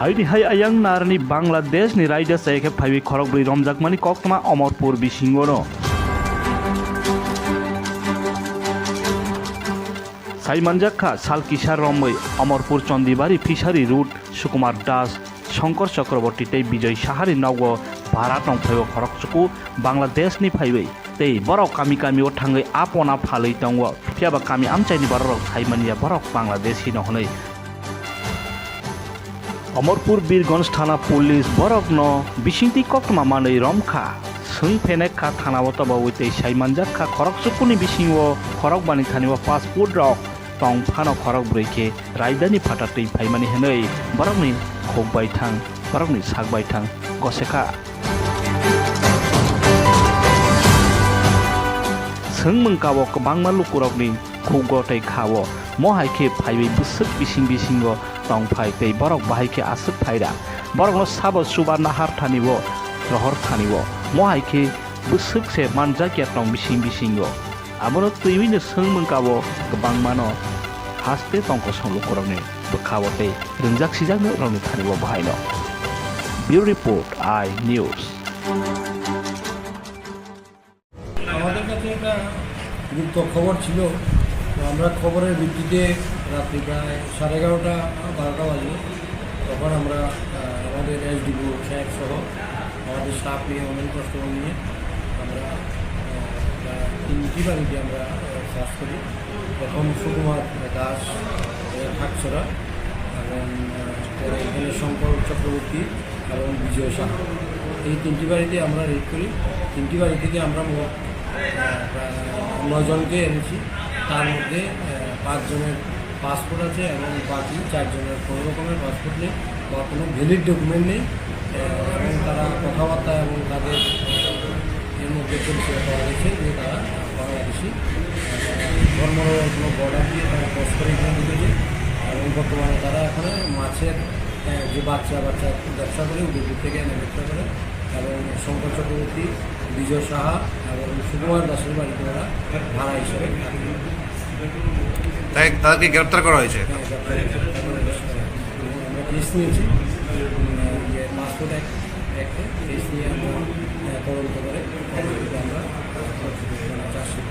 Haidi hai ayang narni Bangladesh ni raida saike phaiwi khorokbrwi romjakmani koktama Amarpur bisingono. Sai manjakha sal kisar romoi Amarpur Chondibari fishery route Sukumar Das Shankar Chakraborty tei Bijay Shahari nago bharat nong phaiwo khorokchuku Bangladesh ni phaiwi tei borok kami kami o thangai apona phalei tongo phiaba kami amchaini borok thaimania borok Bangladeshi no honei Amarpur Birganj Thana Police borok no bisingti koktama manei romkha sungphenekha thana botaba witei sai manjakha khorokchukuni bisingo khorokbani thaniwa passport rok tong phano khorokbrwi ke raidani phatatei phaimani henei borokni khokbai thang borokni sakbai thang gosekha sungmungkao kwbangma lukurokni khukgotei khao mohaike phaiwi busuk bisingo tong phai tei borok bahaike asuk phaira borokno sabo subar nahar thanibo rohor thanibo mohaike busuk se manjakya tong bisingo abono tuiwini sungmungkao kwbangmano haste tongko songlukurokni bkhao tei ringjak sijakno rokni thanibo bahaino Bureau Report I News আমাদের কাছে একটা গুপ্ত খবর ছিল তো আমরা খবরের ভিত্তিতে রাত্রি প্রায় 11:30-12টা বাজে তখন আমরা আমাদের এসডিপি সাহেব সহ আমাদের স্টাফ নিয়ে অনেক কষ্ট নিয়ে আমরা 3টি বাড়িতে আমরা সার্চ করি প্রথম সুকুমার দাস ঠাকছড়া এবং পরে এখানে শঙ্কর চক্রবর্তী এবং বিজয় সাহা এই 3টি বাড়িতে আমরা রেড করি 3টি বাড়ি থেকে আমরা মোট 9 জনকে এনেছি তার মধ্যে 5 জনের পাসপোর্ট আছে এবং বাকি 4 জনের কোনো রকমের পাসপোর্ট নেই বা কোনো ভ্যালিড ডকুমেন্ট নেই এবং তারা কথাবার্তা এবং তাদের এর মধ্যে পরিচয় পাওয়া গেছে যে তারা বাংলাদেশি ধর্মর কোনো বর্ডার দিয়ে তারা ক্রস করে এখানে ঢুকেছে এবং বর্তমানে তারা এখানে মাছের যে বাচ্চা ব্যবসা করে উদয়পুর থেকে এনে ব্যবসা করে এবং শঙ্কর চক্রবর্তী বিজয় সাহা এবং সুকুমার দাসের বাড়িতে ওরা ভাড়া হিসেবে তাই তাদেরকে গ্রেপ্তার করা হয়েছে আমরা কেস নিয়েছি পাসপোর্ট অ্যাক্টে কেস নিয়ে আমরা তদন্ত করে আমরা চার্জশিট